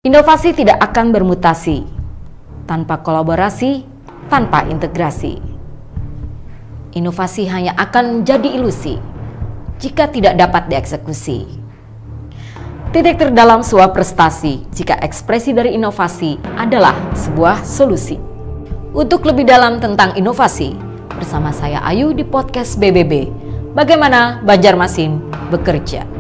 Inovasi tidak akan bermutasi tanpa kolaborasi, tanpa integrasi. Inovasi hanya akan menjadi ilusi jika tidak dapat dieksekusi. Titik terdalam sebuah prestasi jika ekspresi dari inovasi adalah sebuah solusi. Untuk lebih dalam tentang inovasi, bersama saya Ayu di podcast BBB, Bagaimana Banjarmasin Bekerja.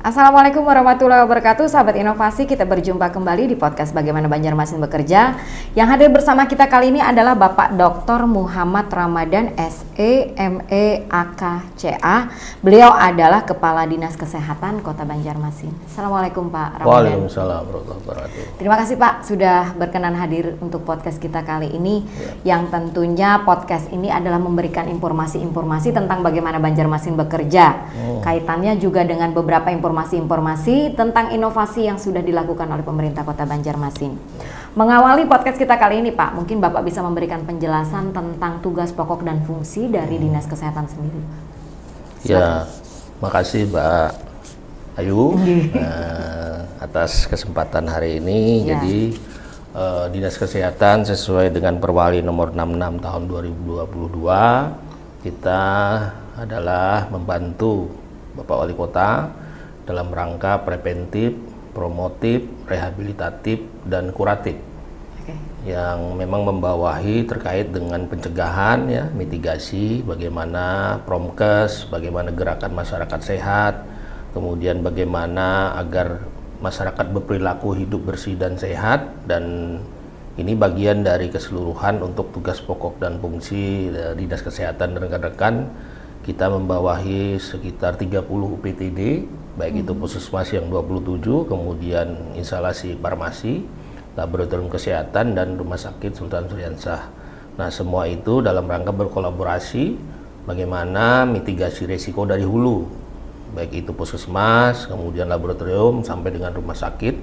Assalamualaikum warahmatullahi wabarakatuh, sahabat inovasi. Kita berjumpa kembali di podcast Bagaimana Banjarmasin Bekerja. Yang hadir bersama kita kali ini adalah Bapak Dr. Muhammad Ramadan SE ME AKCA. Beliau adalah Kepala Dinas Kesehatan Kota Banjarmasin. Assalamualaikum Pak Ramadan. Waalaikumsalam warahmatullahi wabarakatuh. Terima kasih Pak sudah berkenan hadir untuk podcast kita kali ini. Yang tentunya podcast ini adalah memberikan informasi-informasi tentang bagaimana Banjarmasin bekerja. Kaitannya juga dengan beberapa informasi tentang inovasi yang sudah dilakukan oleh pemerintah Kota Banjarmasin. Mengawali podcast kita kali ini Pak, mungkin Bapak bisa memberikan penjelasan tentang tugas pokok dan fungsi dari Dinas Kesehatan sendiri. Ya, makasih Mbak Ayu atas kesempatan hari ini. Ya. Jadi Dinas Kesehatan sesuai dengan Perwali nomor 66 tahun 2022, kita adalah membantu Bapak Wali Kota dalam rangka preventif, promotif, rehabilitatif, dan kuratif. Yang memang membawahi terkait dengan pencegahan, ya, mitigasi, bagaimana promkes, bagaimana gerakan masyarakat sehat, kemudian bagaimana agar masyarakat berperilaku hidup bersih dan sehat, dan ini bagian dari keseluruhan untuk tugas pokok dan fungsi Dinas Kesehatan dan rekan-rekan. Kita membawahi sekitar 30 UPTD, baik itu puskesmas yang 27, kemudian instalasi farmasi, laboratorium kesehatan, dan rumah sakit Sultan Syariah. Nah, semua itu dalam rangka berkolaborasi bagaimana mitigasi resiko dari hulu, baik itu puskesmas, kemudian laboratorium, sampai dengan rumah sakit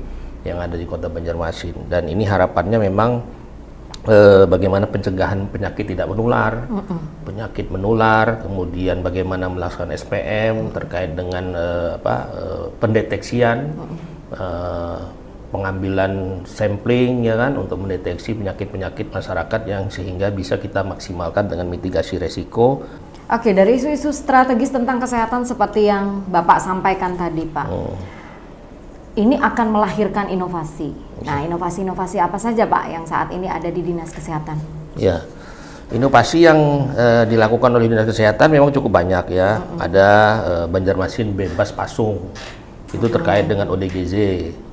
yang ada di Kota Banjarmasin. Dan ini harapannya memang bagaimana pencegahan penyakit tidak menular, penyakit menular, kemudian bagaimana melaksanakan SPM terkait dengan pendeteksian, pengambilan sampling, ya kan, untuk mendeteksi penyakit-penyakit masyarakat yang sehingga bisa kita maksimalkan dengan mitigasi resiko. Oke, dari isu-isu strategis tentang kesehatan seperti yang Bapak sampaikan tadi Pak, ini akan melahirkan inovasi. Nah, inovasi-inovasi apa saja Pak yang saat ini ada di Dinas Kesehatan? Ya, inovasi yang dilakukan oleh Dinas Kesehatan memang cukup banyak, ya. Ada Banjarmasin Bebas Pasung, itu terkait dengan ODGZ.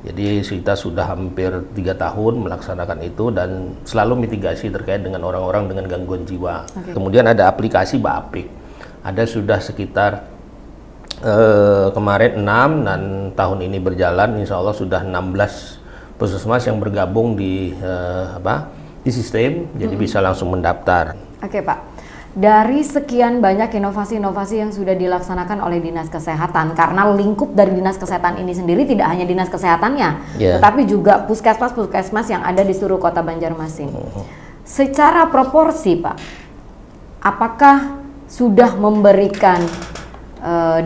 Jadi kita sudah hampir 3 tahun melaksanakan itu dan selalu mitigasi terkait dengan orang-orang dengan gangguan jiwa. Kemudian ada aplikasi Bapik, ada sudah sekitar kemarin 6 dan tahun ini berjalan, insya Allah sudah 16 puskesmas yang bergabung di sistem, jadi bisa langsung mendaftar. Oke Pak, dari sekian banyak inovasi-inovasi yang sudah dilaksanakan oleh Dinas Kesehatan, karena lingkup dari Dinas Kesehatan ini sendiri tidak hanya Dinas Kesehatannya, tetapi juga puskesmas-puskesmas yang ada di seluruh Kota Banjarmasin. Secara proporsi Pak, apakah sudah memberikan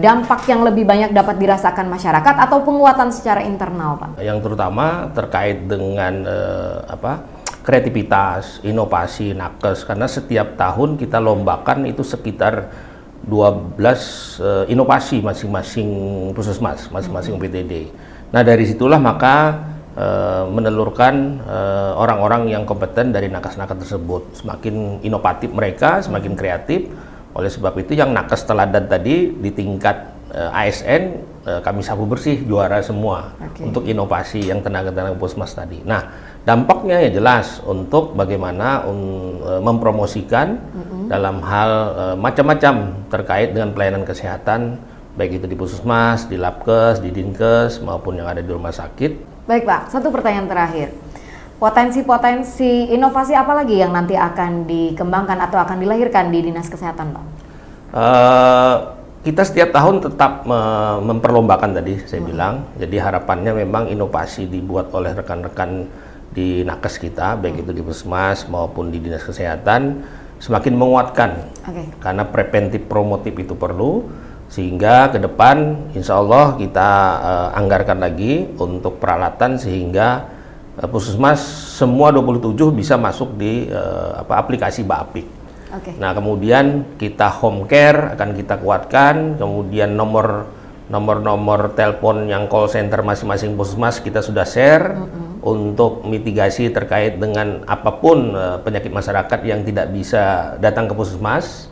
dampak yang lebih banyak dapat dirasakan masyarakat atau penguatan secara internal Pak? Yang terutama terkait dengan kreativitas, inovasi, nakes, karena setiap tahun kita lombakan itu sekitar 12 inovasi masing-masing puskesmas, masing-masing PTD. Nah, dari situlah maka menelurkan orang-orang yang kompeten dari nakes-nakes tersebut. Semakin inovatif mereka, semakin kreatif. Oleh sebab itu yang nakes teladan tadi di tingkat ASN, kami sapu bersih juara semua untuk inovasi yang tenaga-tenaga puskesmas tadi. Nah, dampaknya ya jelas untuk bagaimana mempromosikan dalam hal macam-macam terkait dengan pelayanan kesehatan, baik itu di puskesmas, di labkes, di dinkes, maupun yang ada di rumah sakit. Baik Pak, satu pertanyaan terakhir. Potensi-potensi inovasi apa lagi yang nanti akan dikembangkan atau akan dilahirkan di Dinas Kesehatan, Pak? Kita setiap tahun tetap memperlombakan tadi saya bilang. Jadi harapannya memang inovasi dibuat oleh rekan-rekan di nakes kita, baik itu di Puskesmas maupun di Dinas Kesehatan, semakin menguatkan. Karena preventif promotif itu perlu, sehingga ke depan insya Allah kita anggarkan lagi untuk peralatan sehingga Puskesmas semua 27 bisa masuk di aplikasi Bapik. Nah, kemudian kita home care akan kita kuatkan, kemudian nomor telepon yang call center masing-masing puskesmas kita sudah share untuk mitigasi terkait dengan apapun penyakit masyarakat yang tidak bisa datang ke puskesmas,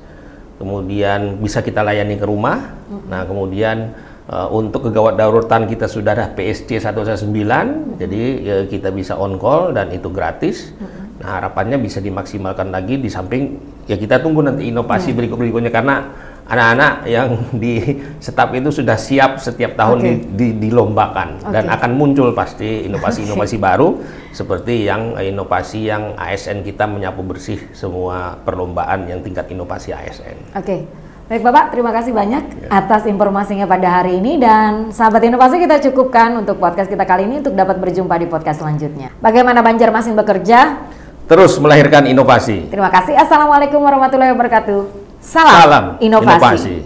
kemudian bisa kita layani ke rumah. Nah, kemudian untuk kegawat daruratan kita sudah ada PSC 119, jadi kita bisa on call dan itu gratis. Nah, harapannya bisa dimaksimalkan lagi, di samping ya kita tunggu nanti inovasi berikutnya, karena anak-anak yang di staf itu sudah siap setiap tahun dilombakan dan akan muncul pasti inovasi-inovasi baru seperti yang inovasi yang ASN kita menyapu bersih semua perlombaan yang tingkat inovasi ASN. Baik Bapak, terima kasih banyak atas informasinya pada hari ini, dan sahabat inovasi kita cukupkan untuk podcast kita kali ini untuk dapat berjumpa di podcast selanjutnya. Bagaimana Banjarmasin bekerja? Terus melahirkan inovasi. Terima kasih. Assalamualaikum warahmatullahi wabarakatuh. Salam inovasi.